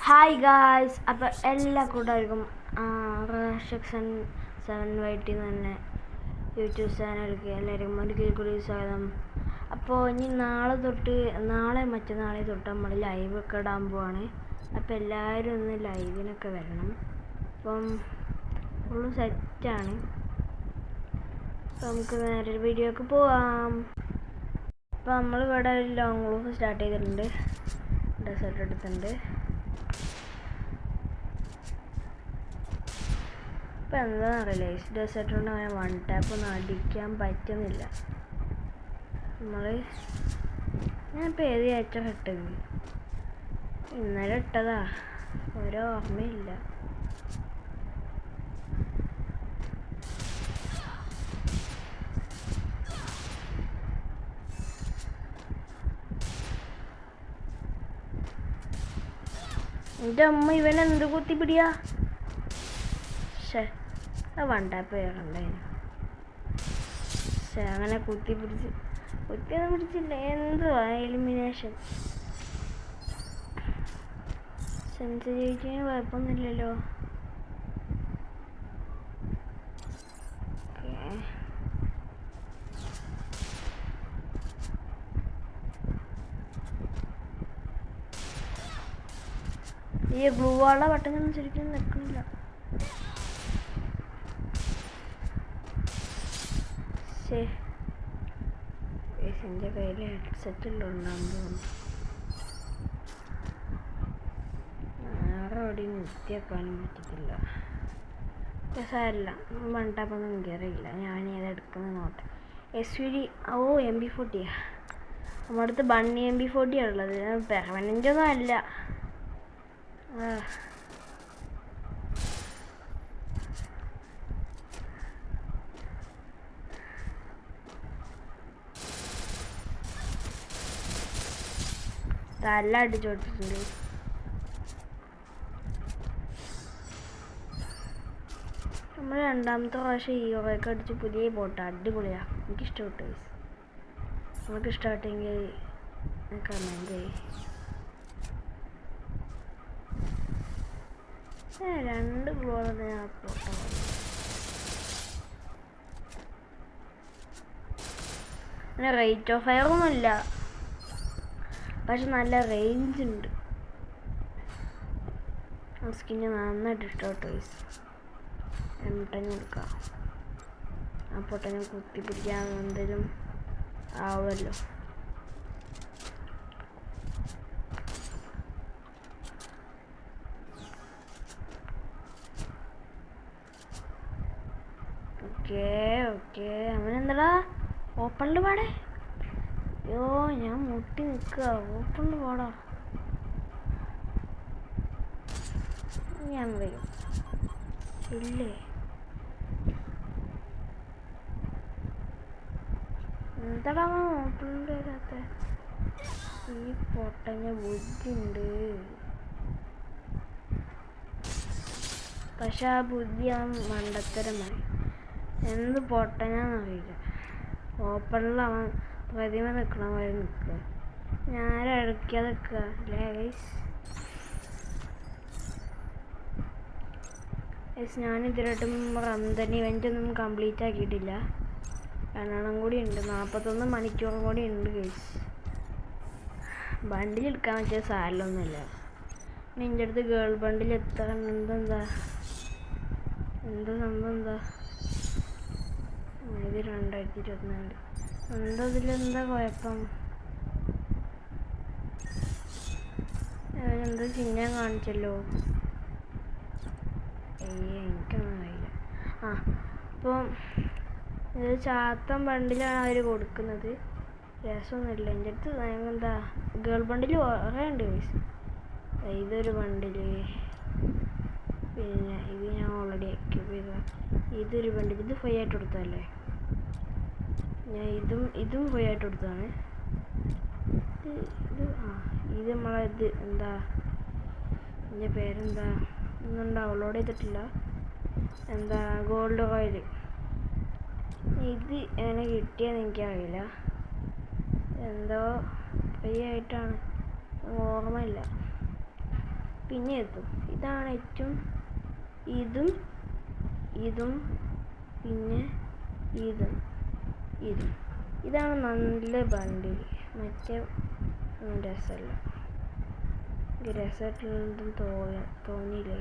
Hi guys, അപ്പോൾ എല്ലാ കൂട്ടുകാർക്കും സെക്ഷൻ 7YT തന്നെ യൂട്യൂബ് ചാനലിലേക്ക് എല്ലാവർക്കും ഒരിക്കൽ കൂടി സ്വാഗതം. അപ്പോൾ ഇനി നാളെ മറ്റന്നാളെ തൊട്ട് നമ്മൾ ലൈവൊക്കെ ഇടാൻ പോവാണ്. അപ്പോൾ എല്ലാവരും ഒന്ന് ലൈവിനൊക്കെ വരണം. അപ്പം ഫുള്ള് സെറ്റാണ്. അപ്പോൾ നമുക്ക് നേരെ വീഡിയോക്ക് പോവാം. അപ്പോൾ നമ്മളിവിടെ ഒരു ലോങ് റൂഫ് സ്റ്റാർട്ട് ചെയ്തിട്ടുണ്ട്, ഡെസേർട്ട് എടുത്തിട്ടുണ്ട്. ഇപ്പം എന്താണെന്ന് അറിയില്ല, ഈ ഡെസേർട്ട് കൊണ്ട് അങ്ങനെ വൺ ടാപ്പ് ഒന്നും അടിക്കാൻ പറ്റുന്നില്ല. ഞാനിപ്പോൾ ഏത് ആഴ്ച ഇട്ടത്, ഇന്നലെ ഇട്ടതാ, ഓർമ്മയില്ല. എൻ്റെ അമ്മ ഇവനെന്ത് കുത്തിപ്പിടിയാ, വൺ ടാപ്പ് ചെയ്യണ്ടായിരുന്നു. അങ്ങനെ കുത്തിയൊന്നും പിടിച്ചില്ല. എന്തുവാ എലിമിനേഷൻ? സെൻസിറ്റിവിറ്റിന് കുഴപ്പമൊന്നുമില്ലല്ലോ. ഈ ഗ്ലൂ വാള ബട്ടൺ ശരിക്കും നിൽക്കുന്നില്ല. എൻ്റെ കയ്യിൽ ഹെഡ്സെറ്റ് ഉണ്ടാകും തോന്നുന്നു. വേറെ എവിടെയും നിർത്തിയേക്കാനും പറ്റത്തില്ല. സാരമില്ല, വൺ ടാപ്പൊന്നും കയറിയില്ല. ഞാൻ ഏതെടുക്കുന്നത് നോട്ടെ. SVD MP40. നമ്മുടെ അടുത്ത് ബണ്ണി MP40 ഉള്ളത്. പെർമനൻ്റ് ഒന്നും അല്ല. തല അടിച്ചു കൊടുത്തിട്ടുണ്ട്. നമ്മൾ രണ്ടാമത്തെ പ്രാവശ്യം ഹീറോയൊക്കെ അടിച്ച് പുതിയ ബോട്ട് അടിപൊളിയാണ്. എനിക്കിഷ്ടപ്പെട്ടു. നമുക്ക് ഇഷ്ടപ്പെട്ടെങ്കിൽ കമൻറ്റ് ചെയ്യും. 2 ഗ്ലോളൊന്നും ഞാൻ അപ്ലോഡ്. അങ്ങനെ റേറ്റ് ഓഫ് ഫയർ ഒന്നുമില്ല, പക്ഷെ നല്ല റേഞ്ച് ഉണ്ട്. സ്കിന്ന് നന്നായിട്ട് ഇഷ്ടപ്പെട്ടു. M10 കൊടുക്കാം. അപ്പോൾ തന്നെ കുത്തിപ്പിടിക്കാൻ എന്തെങ്കിലും ആവുമല്ലോ. ഓക്കെ അവനെന്താടാ ഓപ്പണിൽ പാടേ? അയ്യോ, ഞാൻ മുട്ടി നിൽക്കുക. ഓപ്പണിൽ പാടാ. ഞാൻ വരും ഇല്ലേ? എന്താടാ ഓപ്പണിൻ്റെ കഥ? ഈ പൊട്ടഞ്ഞ ബുദ്ധിയുണ്ട്, പക്ഷെ ആ ബുദ്ധി ആ മണ്ടത്തരമായി. എന്ത് പൊട്ടഞ്ഞാന്നറിയില്ല. ഓപ്പണിൽ അവൻ പ്രതിമ നിൽക്കണ വരെ നിൽക്കുക. ഞാൻ ഇടയ്ക്കാതെ നിൽക്കുക അല്ലേ ഗൈസ്? ഞാനിതിലായിട്ടും റംദൻ ഇവൻ്റ് ഒന്നും കംപ്ലീറ്റ് ആക്കിയിട്ടില്ല. 2 കൂടി ഉണ്ട്. 41 മണിക്കൂറും കൂടി ഉണ്ട് ഗൈസ്. ബണ്ടിൽ എടുക്കാൻ പറ്റിയ സാലൊന്നുമില്ല. എൻ്റെ അടുത്ത് ഗേൾ ബണ്ടിൽ എത്ര എന്താ സംഭവം? ഇത് 2024. ഇതിലെന്താ കുഴപ്പം? എന്താ ചിഹ്നം കാണിച്ചല്ലോ. എനിക്കൊന്നും അറിയില്ല. അപ്പോൾ ഇത് ചാത്തൻ ബണ്ടിലാണ് അവർ കൊടുക്കുന്നത്. രസമൊന്നുമില്ല. എൻ്റെ അടുത്ത് എന്താ ഗേൾ ബണ്ടിൽ കുറേ ഉണ്ട്. ഇതൊരു ബണ്ടില്, പിന്നെ ഇത് ഞാൻ ഓൾറെഡി എക്യൂപ്പ് ചെയ്ത ഇതൊരു ബണ്ടിൽ. ഇത് ഫ്രീ ആയിട്ട് കൊടുത്തതല്ലേ? ഞാൻ ഇതും ഫ്രീ ആയിട്ട് കൊടുത്തതാണ്. ഇത് നമ്മളത് എന്താ, എൻ്റെ പേരെന്താ ഒന്നും ഡൗൺലോഡ് ചെയ്തിട്ടില്ല. എന്താ ഗോൾഡ് കോയിൽ. ഇത് എങ്ങനെ കിട്ടിയെന്ന് എനിക്കറിയില്ല. എന്തോ ഫ്രീ ആയിട്ടാണ്, ഓർമ്മയില്ല. പിന്നെ ഇതാണ് ഏറ്റവും ഇതും പിന്നെ ഇതാണ് നല്ല ബണ്ടിൽ. മറ്റേ രസമല്ല, രസമായിട്ടുള്ളതും തോന്നിയില്ല.